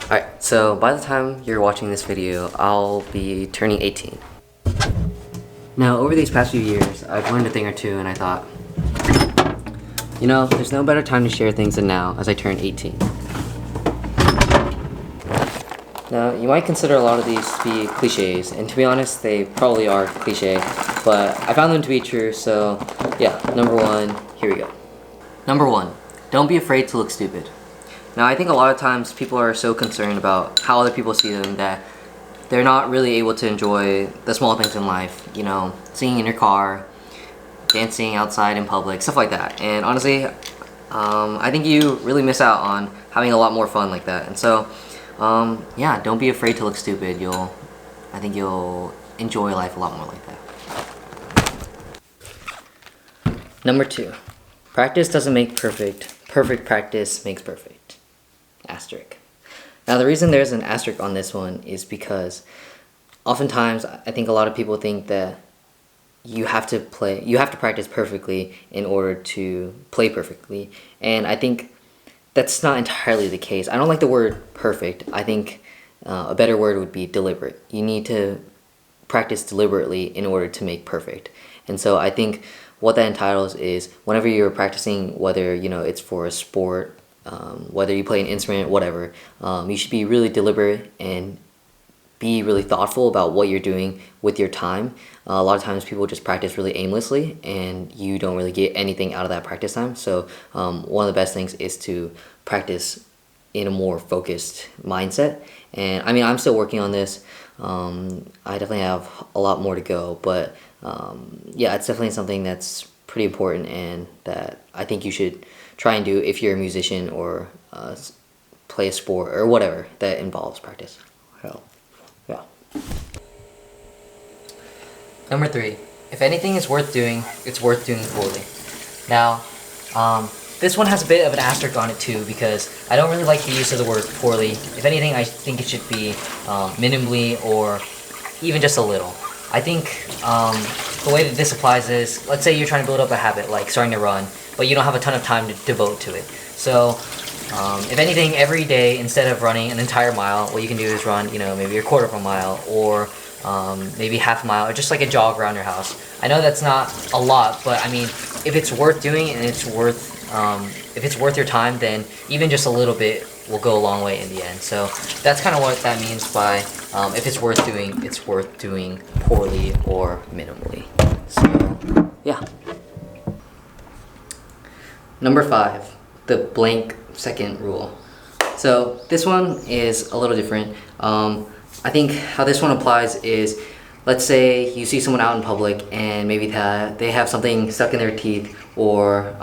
Alright, so by the time you're watching this video, I'll be turning 18. Now, over these past few years, I've learned a thing or two, and I thought, you know, there's no better time to share things than now as I turn 18. Now, you might consider a lot of these to be cliches, and to be honest, they probably are cliche, but I found them to be true, so yeah, number one, here we go. Number one, don't be afraid to look stupid. Now, I think a lot of times people are so concerned about how other people see them that they're not really able to enjoy the small things in life, you know, singing in your car, dancing outside in public, stuff like that. And honestly, I think you really miss out on having a lot more fun like that. And so, yeah, don't be afraid to look stupid. I think you'll enjoy life a lot more like that. Number two, practice doesn't make perfect. Perfect practice makes perfect. Asterisk. Now, the reason there's an asterisk on this one is because oftentimes I think a lot of people think that you have to practice perfectly in order to play perfectly, and I think that's not entirely the case. I don't like the word perfect. I think a better word would be deliberate. You need to practice deliberately in order to make perfect. And so I think what that entitles is whenever you're practicing, whether you know it's for a sport, whether you play an instrument, whatever, you should be really deliberate and be really thoughtful about what you're doing with your time. A lot of times people just practice really aimlessly and you don't really get anything out of that practice time. So one of the best things is to practice in a more focused mindset. And I mean, I'm still working on this. I definitely have a lot more to go, but yeah, it's definitely something that's pretty important and that I think you should try and do if you're a musician or play a sport or whatever that involves practice. So, yeah. Number three, if anything is worth doing, it's worth doing poorly. Now, this one has a bit of an asterisk on it too because I don't really like the use of the word poorly. If anything, I think it should be minimally or even just a little. I think the way that this applies is, let's say you're trying to build up a habit like starting to run, but you don't have a ton of time to devote to it. So if anything, every day instead of running an entire mile, what you can do is run, you know, maybe a quarter of a mile or maybe half a mile or just like a jog around your house. I know that's not a lot, but I mean, if it's worth doing and it's worth if it's worth your time, then even just a little bit will go a long way in the end. So that's kind of what that means by if it's worth doing poorly or minimally. So yeah. Number five, the blank second rule. So this one is a little different. I think how this one applies is, let's say you see someone out in public and maybe they have something stuck in their teeth or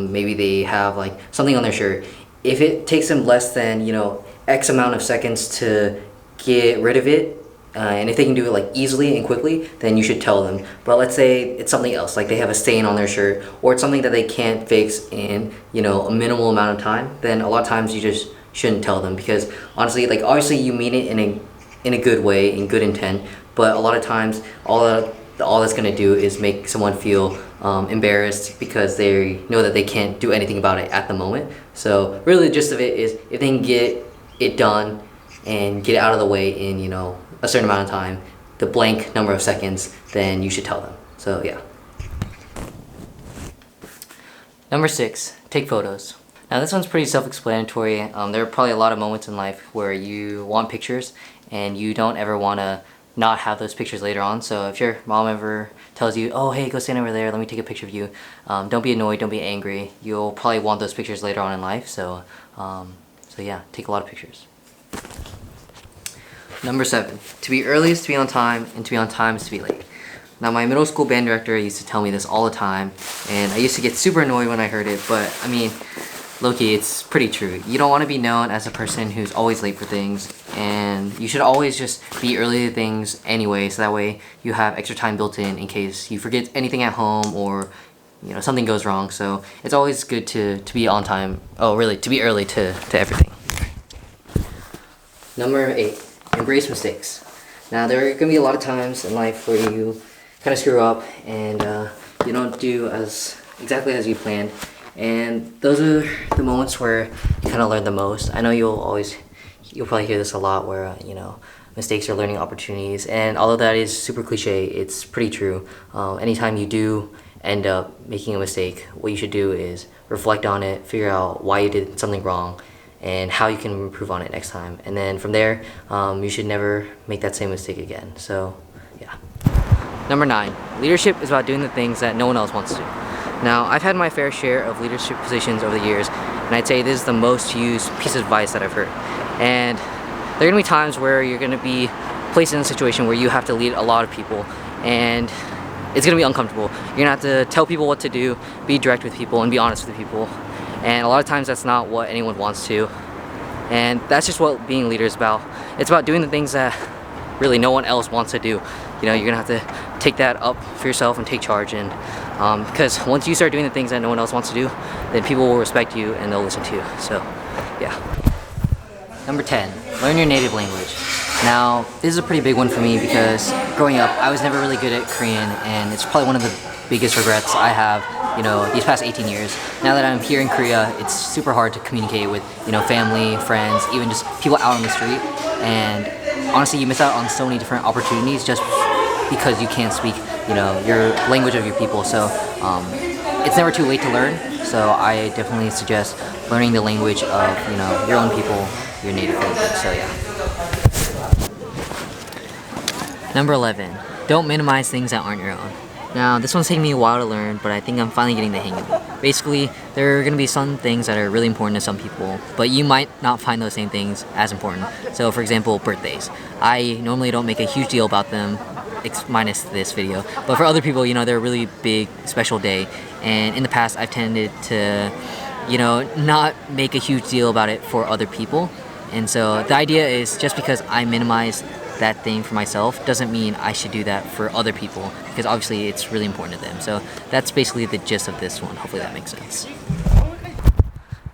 maybe they have like something on their shirt. If it takes them less than, you know, X amount of seconds to get rid of it, and if they can do it like easily and quickly, then you should tell them. But let's say it's something else, like they have a stain on their shirt or it's something that they can't fix in, you know, a minimal amount of time, then a lot of times you just shouldn't tell them because honestly, like obviously you mean it in a good way, in good intent, but a lot of times all that's gonna do is make someone feel embarrassed because they know that they can't do anything about it at the moment. So really the gist of it is if they can get it done and get it out of the way in, you know, a certain amount of time, the blank number of seconds, then you should tell them. So yeah. Number six, take photos. Now this one's pretty self-explanatory. There are probably a lot of moments in life where you want pictures and you don't ever want to not have those pictures later on. So if your mom ever tells you, oh hey, go stand over there, let me take a picture of you, don't be annoyed, don't be angry. You'll probably want those pictures later on in life. So yeah, take a lot of pictures. Number seven, to be early is to be on time, and to be on time is to be late. Now my middle school band director used to tell me this all the time, and I used to get super annoyed when I heard it, but I mean, low-key, it's pretty true. You don't want to be known as a person who's always late for things, and you should always just be early to things anyway, so that way you have extra time built in case you forget anything at home or, you know, something goes wrong. So it's always good to be on time, to be early to everything. Number eight, embrace mistakes. Now there are going to be a lot of times in life where you kind of screw up and you don't do exactly as you planned, and those are the moments where you kind of learn the most. I know you'll always you'll probably hear this a lot where, you know, mistakes are learning opportunities. And although that is super cliche, it's pretty true. Anytime you do end up making a mistake, what you should do is reflect on it, figure out why you did something wrong, and how you can improve on it next time. And then from there, you should never make that same mistake again. So, yeah. Number 9, leadership is about doing the things that no one else wants to do. Now, I've had my fair share of leadership positions over the years, and I'd say this is the most used piece of advice that I've heard. And there are gonna be times where you're gonna be placed in a situation where you have to lead a lot of people, and it's gonna be uncomfortable. You're gonna have to tell people what to do, be direct with people, and be honest with people. And a lot of times that's not what anyone wants to. And that's just what being a leader is about. It's about doing the things that really no one else wants to do. You know, you're gonna have to take that up for yourself and take charge. And because once you start doing the things that no one else wants to do, then people will respect you and they'll listen to you. So, yeah. Number 10, learn your native language. Now, this is a pretty big one for me because growing up, I was never really good at Korean, and it's probably one of the biggest regrets I have, you know, these past 18 years. Now that I'm here in Korea, it's super hard to communicate with, you know, family, friends, even just people out on the street. And honestly, you miss out on so many different opportunities just because you can't speak, you know, your language of your people. So it's never too late to learn. So I definitely suggest learning the language of, you know, your own people, your native language. So yeah. Number 11, don't minimize things that aren't your own. Now, this one's taking me a while to learn, but I think I'm finally getting the hang of it. Basically, there are going to be some things that are really important to some people, but you might not find those same things as important. So, for example, birthdays. I normally don't make a huge deal about them, minus this video, but for other people, you know, they're a really big, special day, and in the past, I've tended to, you know, not make a huge deal about it for other people. And so, the idea is just because I minimize that thing for myself doesn't mean I should do that for other people, because obviously it's really important to them. So that's basically the gist of this one. Hopefully that makes sense.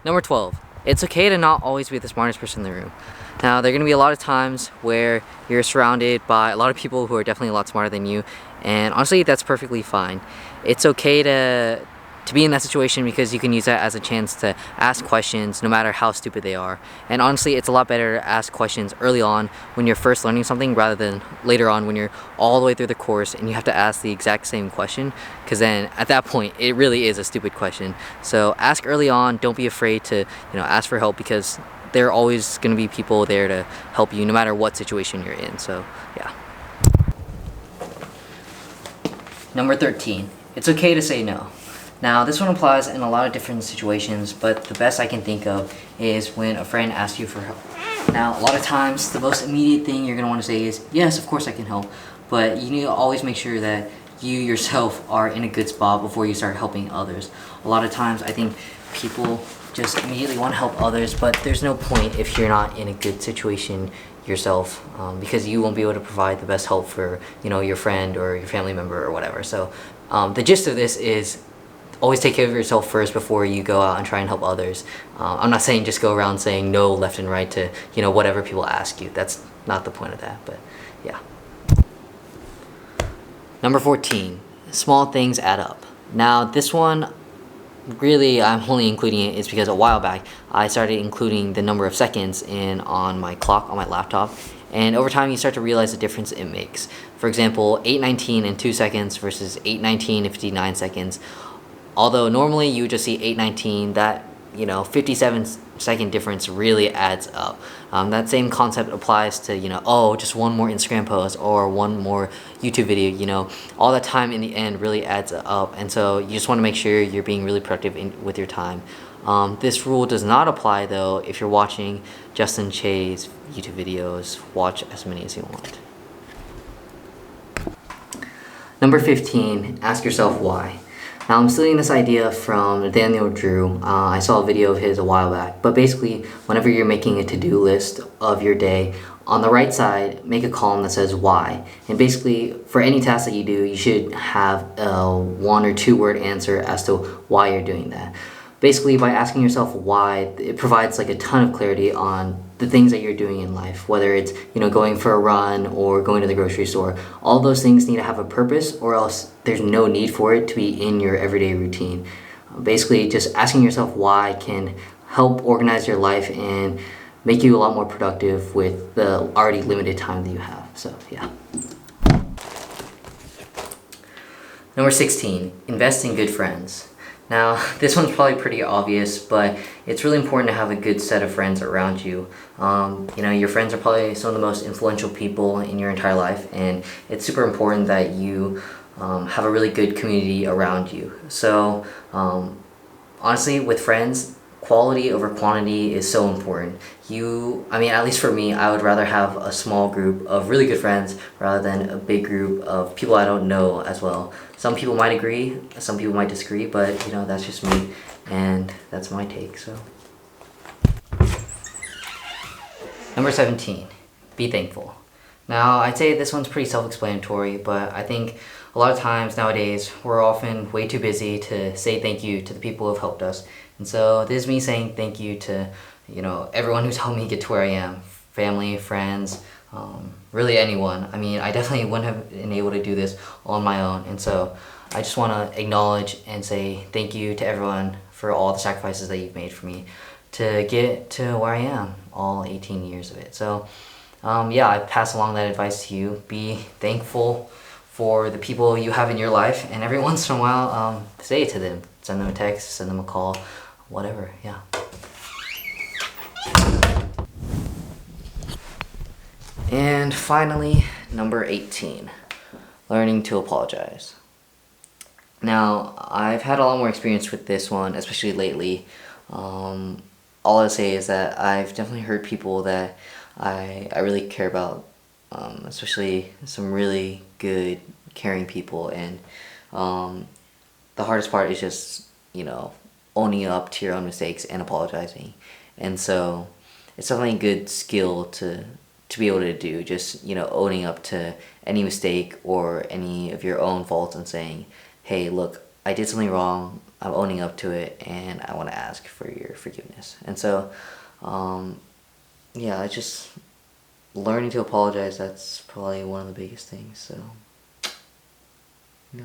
Number 12, it's okay to not always be the smartest person in the room. Now, there are going to be a lot of times where you're surrounded by a lot of people who are definitely a lot smarter than you, and honestly that's perfectly fine. It's okay to be in that situation because you can use that as a chance to ask questions no matter how stupid they are. And honestly, it's a lot better to ask questions early on when you're first learning something rather than later on when you're all the way through the course and you have to ask the exact same question, because then at that point it really is a stupid question. So ask early on, don't be afraid to, you know, ask for help, because there are always going to be people there to help you no matter what situation you're in. So yeah. Number 13, it's okay to say no. Now, this one applies in a lot of different situations, but the best I can think of is when a friend asks you for help. Now, a lot of times, the most immediate thing you're going to want to say is, yes, of course I can help, but you need to always make sure that you yourself are in a good spot before you start helping others. A lot of times, I think people just immediately want to help others, but there's no point if you're not in a good situation yourself, because you won't be able to provide the best help for, you know, your friend or your family member or whatever. So the gist of this is always take care of yourself first before you go out and try and help others. I'm not saying just go around saying no left and right to, you know, whatever people ask you. That's not the point of that, but yeah. Number 14, small things add up. Now, this one, really I'm only including it is because a while back I started including the number of seconds in on my clock on my laptop, and over time you start to realize the difference it makes. For example, 8:19 in 2 seconds versus 8:19 in 59 seconds. Although normally you would just see 8:19, that, you know, 57-second difference really adds up. That same concept applies to, you know, oh, just one more Instagram post or one more YouTube video, you know, all that time in the end really adds up. And so you just want to make sure you're being really productive with your time. This rule does not apply though if you're watching Justin Chae's YouTube videos. Watch as many as you want. Number 15, ask yourself why. Now, I'm stealing this idea from Daniel Drew. I saw a video of his a while back. But basically, whenever you're making a to-do list of your day, on the right side, make a column that says why. And basically, for any task that you do, you should have a 1 or 2 word answer as to why you're doing that. Basically, by asking yourself why, it provides like a ton of clarity on the things that you're doing in life, whether it's, you know, going for a run or going to the grocery store. All those things need to have a purpose, or else there's no need for it to be in your everyday routine. Basically, just asking yourself why can help organize your life and make you a lot more productive with the already limited time that you have. So yeah. Number 16, invest in good friends. Now, this one's probably pretty obvious, but it's really important to have a good set of friends around you. Your friends are probably some of the most influential people in your entire life, and it's super important that you have a really good community around you. So, honestly, with friends, quality over quantity is so important. At least for me, I would rather have a small group of really good friends rather than a big group of people I don't know as well. Some people might agree, some people might disagree, but that's just me, and that's my take, so. Number 17, be thankful. Now, I'd say this one's pretty self-explanatory, but I think a lot of times nowadays, we're often way too busy to say thank you to the people who have helped us. And so this is me saying thank you to, everyone who's helped me get to where I am. Family, friends, really anyone. I definitely wouldn't have been able to do this on my own. And so I just want to acknowledge and say thank you to everyone for all the sacrifices that you've made for me to get to where I am, all 18 years of it. So I pass along that advice to you. Be thankful for the people you have in your life, and every once in a while, say it to them. Send them a text, send them a call, whatever, yeah. And finally, number 18, learning to apologize. Now, I've had a lot more experience with this one, especially lately. All I'll say is that I've definitely hurt people that I really care about, especially some really good, caring people, and the hardest part is just, owning up to your own mistakes and apologizing. And so it's definitely a good skill to be able to do, just, owning up to any mistake or any of your own faults and saying, hey, look, I did something wrong, I'm owning up to it, and I want to ask for your forgiveness. And so, it's just learning to apologize. That's probably one of the biggest things, so, yeah.